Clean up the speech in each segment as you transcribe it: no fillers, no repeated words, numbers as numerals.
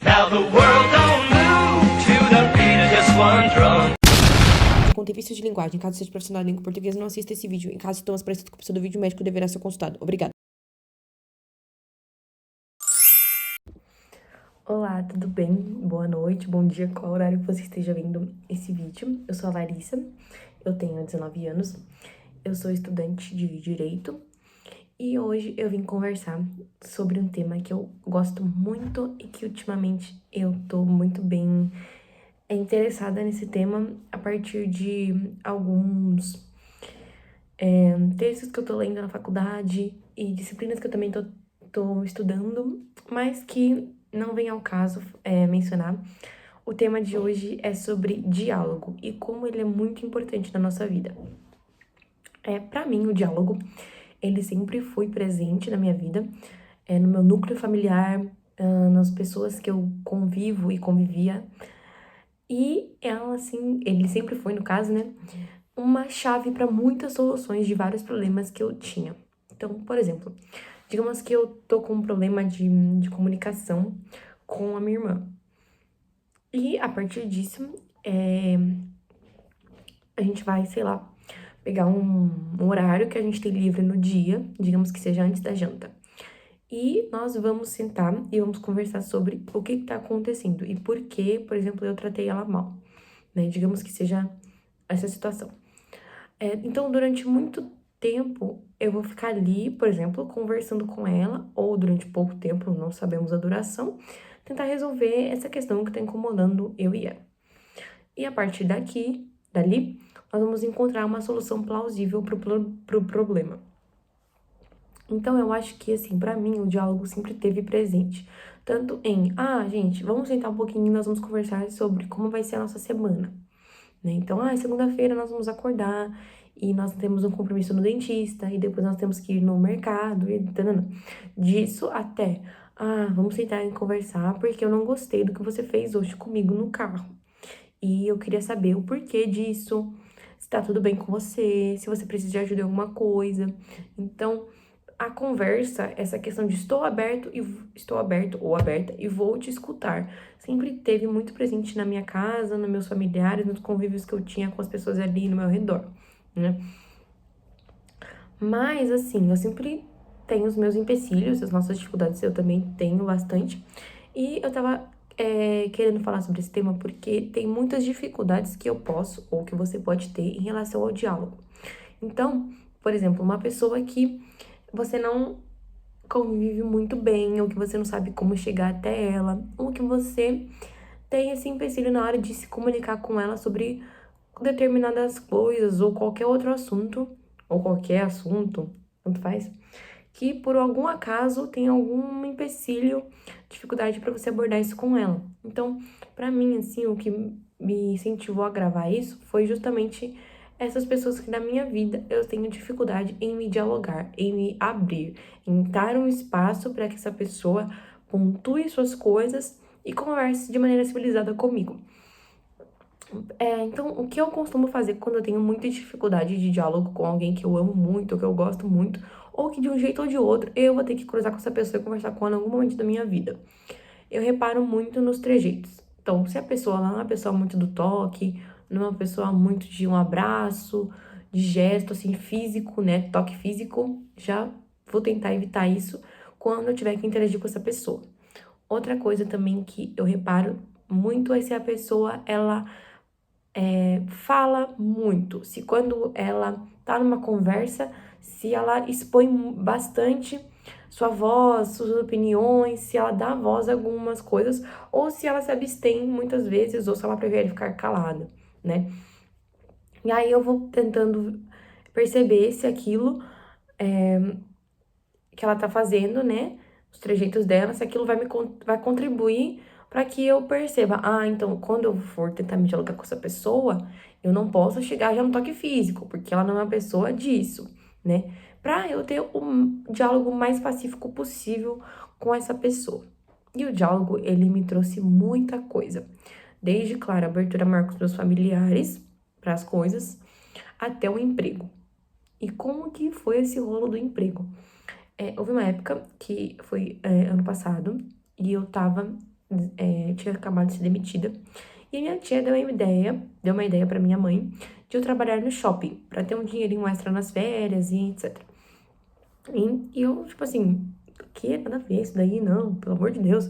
Now the world don't move to the beat of just one drum. Contém vícios de linguagem. Caso seja profissional de língua portuguesa, não assista esse vídeo. Em caso de sintomas parecidos com a pessoa do vídeo, o médico deverá ser consultado. Obrigada. Olá, tudo bem? Boa noite, bom dia, qual horário que você esteja vendo esse vídeo. Eu sou a Larissa, eu tenho 19 anos, eu sou estudante de Direito e hoje eu vim conversar sobre um tema que eu gosto muito e que ultimamente eu tô muito bem interessada nesse tema a partir de alguns textos que eu tô lendo na faculdade e disciplinas que eu também tô estudando, mas que não vem ao caso mencionar. O tema de hoje é sobre diálogo e como ele é muito importante na nossa vida. Para mim, o diálogo, ele sempre foi presente na minha vida, no meu núcleo familiar, nas pessoas que eu convivo e convivia. E ela, assim, ele sempre foi, no caso, né, uma chave para muitas soluções de vários problemas que eu tinha. Então, por exemplo, digamos que eu tô com um problema de comunicação com a minha irmã. E a partir disso, a gente vai, sei lá, pegar um horário que a gente tem livre no dia, digamos que seja antes da janta. E nós vamos sentar e vamos conversar sobre o que tá acontecendo e por que, por exemplo, eu tratei ela mal, né? Digamos que seja essa situação. Então, durante muito tempo, eu vou ficar ali, por exemplo, conversando com ela, ou durante pouco tempo, não sabemos a duração, tentar resolver essa questão que tá incomodando eu e ela. E a partir dali, nós vamos encontrar uma solução plausível pro problema. Então, eu acho que, assim, pra mim, o diálogo sempre teve presente. Tanto em, gente, vamos sentar um pouquinho e nós vamos conversar sobre como vai ser a nossa semana, né? Então, segunda-feira nós vamos acordar e nós temos um compromisso no dentista e depois nós temos que ir no mercado e tanana. Disso até, vamos sentar e conversar porque eu não gostei do que você fez hoje comigo no carro. E eu queria saber o porquê disso, se tá tudo bem com você, se você precisa de ajuda em alguma coisa. Então, a conversa, essa questão de estou aberto ou aberta e vou te escutar, sempre teve muito presente na minha casa, nos meus familiares, nos convívios que eu tinha com as pessoas ali no meu redor, né? Mas, assim, eu sempre tenho os meus empecilhos, as nossas dificuldades eu também tenho bastante. E eu tava querendo falar sobre esse tema porque tem muitas dificuldades que eu posso ou que você pode ter em relação ao diálogo. Então, por exemplo, uma pessoa que você não convive muito bem, ou que você não sabe como chegar até ela, ou que você tem esse empecilho na hora de se comunicar com ela sobre determinadas coisas, ou qualquer outro assunto, ou qualquer assunto, tanto faz, que por algum acaso tem algum empecilho, dificuldade para você abordar isso com ela. Então, para mim, assim, o que me incentivou a gravar isso foi justamente essas pessoas que na minha vida eu tenho dificuldade em me dialogar, em me abrir, em dar um espaço para que essa pessoa pontue suas coisas e converse de maneira civilizada comigo. Então, o que eu costumo fazer quando eu tenho muita dificuldade de diálogo com alguém que eu amo muito, ou que eu gosto muito, ou que de um jeito ou de outro eu vou ter que cruzar com essa pessoa e conversar com ela em algum momento da minha vida. Eu reparo muito nos trejeitos. Então, se a pessoa não é uma pessoa muito do toque, não é uma pessoa muito de um abraço, de gesto, assim, físico, né, toque físico, já vou tentar evitar isso quando eu tiver que interagir com essa pessoa. Outra coisa também que eu reparo muito é se a pessoa, ela fala muito, se quando ela tá numa conversa, se ela expõe bastante sua voz, suas opiniões, se ela dá voz a algumas coisas, ou se ela se abstém muitas vezes, ou se ela prefere ficar calada, né? E aí eu vou tentando perceber se aquilo que ela tá fazendo, né? Os trejeitos dela, se aquilo vai contribuir para que eu perceba, então quando eu for tentar me dialogar com essa pessoa, eu não posso chegar já no toque físico, porque ela não é uma pessoa disso, né? Pra eu ter um diálogo mais pacífico possível com essa pessoa. E o diálogo, ele me trouxe muita coisa. Desde, claro, a abertura maior com os meus familiares para as coisas, até o emprego. E como que foi esse rolo do emprego? Houve uma época que foi ano passado e eu tava tinha acabado de ser demitida. E a minha tia deu uma ideia pra minha mãe de eu trabalhar no shopping, pra ter um dinheirinho extra nas férias e etc. E eu, tipo assim, que nada a ver isso daí, não, pelo amor de Deus.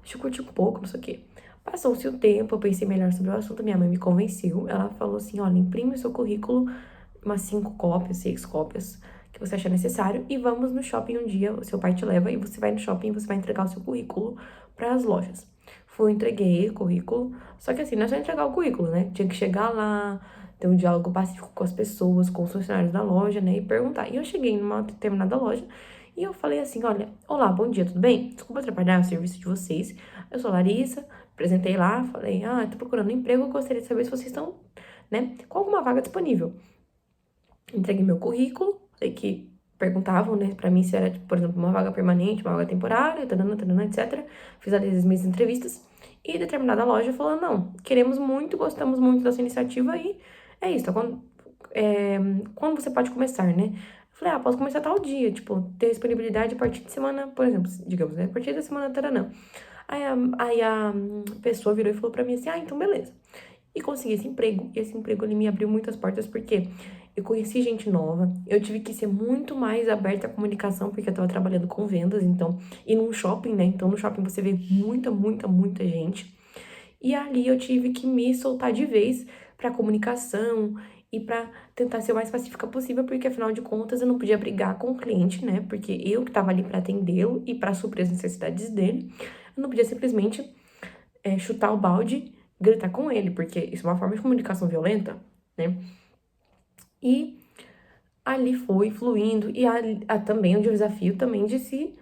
Deixa eu curtir um pouco, não sei o quê. Passou-se o tempo, eu pensei melhor sobre o assunto, minha mãe me convenceu. Ela falou assim, olha, imprime o seu currículo, umas 5 cópias, 6 cópias, que você achar necessário, e vamos no shopping um dia, o seu pai te leva, e você vai no shopping e você vai entregar o seu currículo para as lojas. Fui, entreguei o currículo, só que assim, não é só entregar o currículo, né? Tinha que chegar lá, ter um diálogo pacífico com as pessoas, com os funcionários da loja, né? E perguntar. E eu cheguei numa determinada loja e eu falei assim, olha, olá, bom dia, tudo bem? Desculpa atrapalhar o serviço de vocês. Eu sou Larissa, apresentei lá, falei, tô procurando um emprego, eu gostaria de saber se vocês estão, né, com alguma vaga disponível. Entreguei meu currículo, falei que perguntavam, né, pra mim se era, tipo, por exemplo, uma vaga permanente, uma vaga temporária, tanana, etc. Fiz ali as minhas entrevistas e determinada loja falou, não, queremos muito, gostamos muito da sua iniciativa e é isso, quando você pode começar, né? Eu falei, posso começar tal dia, tipo, ter disponibilidade a partir de semana, por exemplo, digamos, né, a partir da semana taranã. Aí a pessoa virou e falou pra mim assim, então beleza. E consegui esse emprego. E esse emprego, ele me abriu muitas portas, porque eu conheci gente nova, eu tive que ser muito mais aberta à comunicação, porque eu tava trabalhando com vendas, então, e num shopping, né? Então, no shopping você vê muita gente. E ali eu tive que me soltar de vez pra comunicação e pra tentar ser o mais pacífica possível, porque afinal de contas eu não podia brigar com o cliente, né? Porque eu que tava ali pra atendê-lo e pra suprir as necessidades dele, eu não podia simplesmente chutar o balde, gritar com ele, porque isso é uma forma de comunicação violenta, né? E ali foi fluindo, e também o desafio também de se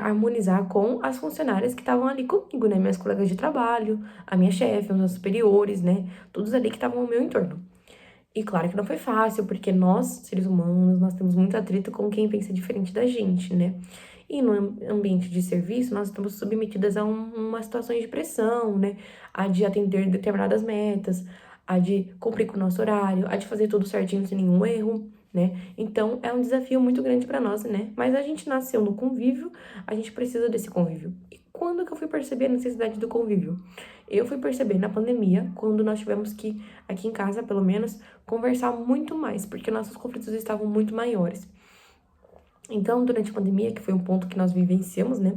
harmonizar com as funcionárias que estavam ali comigo, né? Minhas colegas de trabalho, a minha chefe, os meus superiores, né? Todos ali que estavam ao meu entorno. E claro que não foi fácil, porque nós, seres humanos, nós temos muito atrito com quem pensa diferente da gente, né? E no ambiente de serviço, nós estamos submetidas a uma situação de pressão, né? A de atender determinadas metas, a de cumprir com o nosso horário, a de fazer tudo certinho sem nenhum erro, né? Então, é um desafio muito grande para nós, né? Mas a gente nasceu no convívio, a gente precisa desse convívio. E quando que eu fui perceber a necessidade do convívio? Eu fui perceber na pandemia, quando nós tivemos que, aqui em casa, pelo menos, conversar muito mais, porque nossos conflitos estavam muito maiores. Então, durante a pandemia, que foi um ponto que nós vivenciamos, né?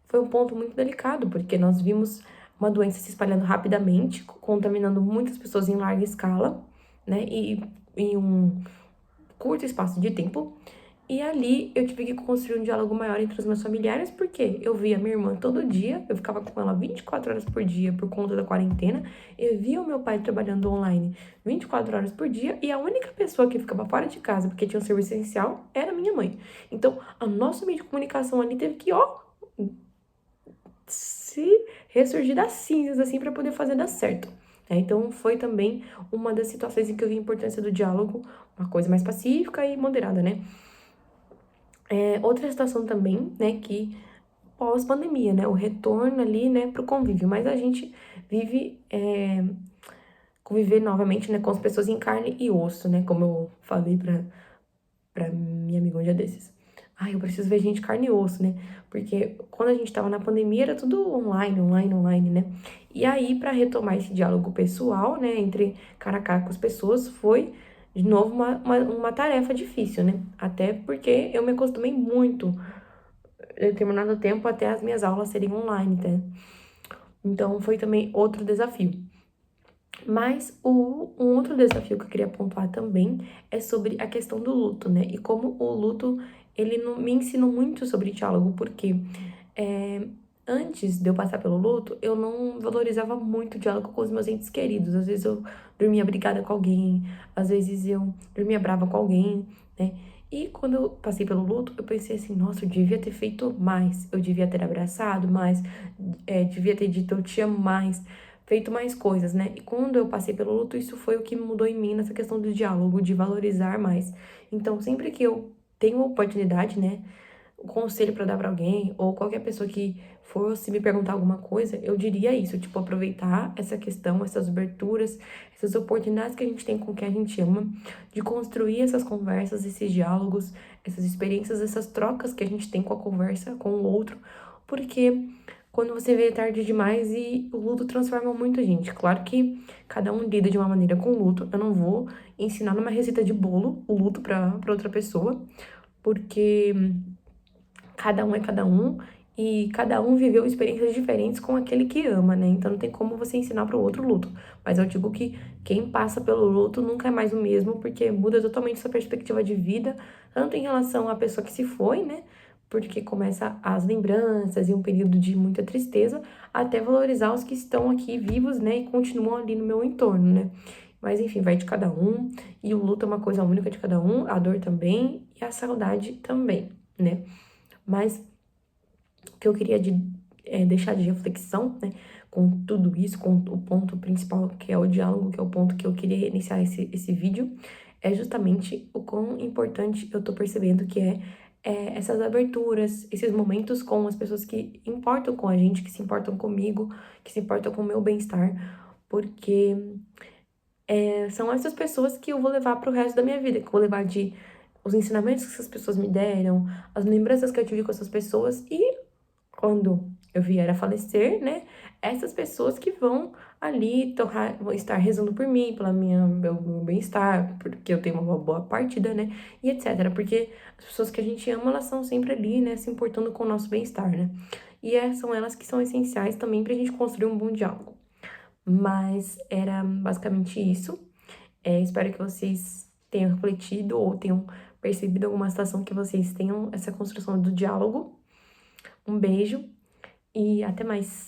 Foi um ponto muito delicado, porque nós vimos uma doença se espalhando rapidamente, contaminando muitas pessoas em larga escala, né? E em um curto espaço de tempo. E ali eu tive que construir um diálogo maior entre os meus familiares, porque eu via minha irmã todo dia, eu ficava com ela 24 horas por dia por conta da quarentena, eu via o meu pai trabalhando online 24 horas por dia, e a única pessoa que ficava fora de casa porque tinha um serviço essencial era minha mãe. Então, a nossa meio de comunicação ali teve que, se ressurgir das cinzas, assim, para poder fazer dar certo. Então, foi também uma das situações em que eu vi a importância do diálogo, uma coisa mais pacífica e moderada, né? Outra situação também, né, que pós-pandemia, né, o retorno ali, né, pro convívio, mas a gente vive, conviver novamente, né, com as pessoas em carne e osso, né, como eu falei pra minha amiga um dia desses. Eu preciso ver gente carne e osso, né, porque quando a gente tava na pandemia era tudo online, né, e aí pra retomar esse diálogo pessoal, né, entre cara a cara com as pessoas, foi de novo uma tarefa difícil, né, até porque eu me acostumei muito determinado tempo até as minhas aulas serem online, né? Então foi também outro desafio. Mas um outro desafio que eu queria pontuar também é sobre a questão do luto, né? E como o luto, ele me ensinou muito sobre diálogo, porque antes de eu passar pelo luto, eu não valorizava muito o diálogo com os meus entes queridos. Às vezes eu dormia brigada com alguém, às vezes eu dormia brava com alguém, né? E quando eu passei pelo luto, eu pensei assim, nossa, eu devia ter feito mais, eu devia ter abraçado mais, devia ter dito eu te amo mais, feito mais coisas, né? E quando eu passei pelo luto, isso foi o que mudou em mim nessa questão do diálogo, de valorizar mais. Então, sempre que eu tenho a oportunidade, né, um conselho pra dar pra alguém, ou qualquer pessoa que fosse me perguntar alguma coisa, eu diria isso, tipo, aproveitar essa questão, essas aberturas, essas oportunidades que a gente tem com quem a gente ama, de construir essas conversas, esses diálogos, essas experiências, essas trocas que a gente tem com a conversa com o outro, porque quando você vê é tarde demais e o luto transforma muito a gente. Claro que cada um lida de uma maneira com o luto. Eu não vou ensinar numa receita de bolo o luto pra outra pessoa, porque cada um é cada um e cada um viveu experiências diferentes com aquele que ama, né? Então não tem como você ensinar para o outro luto. Mas eu digo que quem passa pelo luto nunca é mais o mesmo, porque muda totalmente sua perspectiva de vida, tanto em relação à pessoa que se foi, né? Porque começa as lembranças e um período de muita tristeza, até valorizar os que estão aqui vivos, né? E continuam ali no meu entorno, né? Mas enfim, vai de cada um, e o luto é uma coisa única de cada um, a dor também e a saudade também, né? Mas o que eu queria deixar de reflexão, né, com tudo isso, com o ponto principal, que é o diálogo, que é o ponto que eu queria iniciar esse vídeo, é justamente o quão importante eu tô percebendo que essas aberturas, esses momentos com as pessoas que importam com a gente, que se importam comigo, que se importam com o meu bem-estar, porque são essas pessoas que eu vou levar pro resto da minha vida, que eu vou levar de os ensinamentos que essas pessoas me deram, as lembranças que eu tive com essas pessoas e quando eu vier a falecer, né, essas pessoas que vão ali vão estar rezando por mim, pela meu bem-estar, porque eu tenho uma boa partida, né, e etc. Porque as pessoas que a gente ama, elas são sempre ali, né, se importando com o nosso bem-estar, né. E são elas que são essenciais também pra gente construir um bom diálogo. Mas era basicamente isso. Espero que vocês tenham refletido ou tenham percebido alguma situação que vocês tenham essa construção do diálogo. Um beijo e até mais.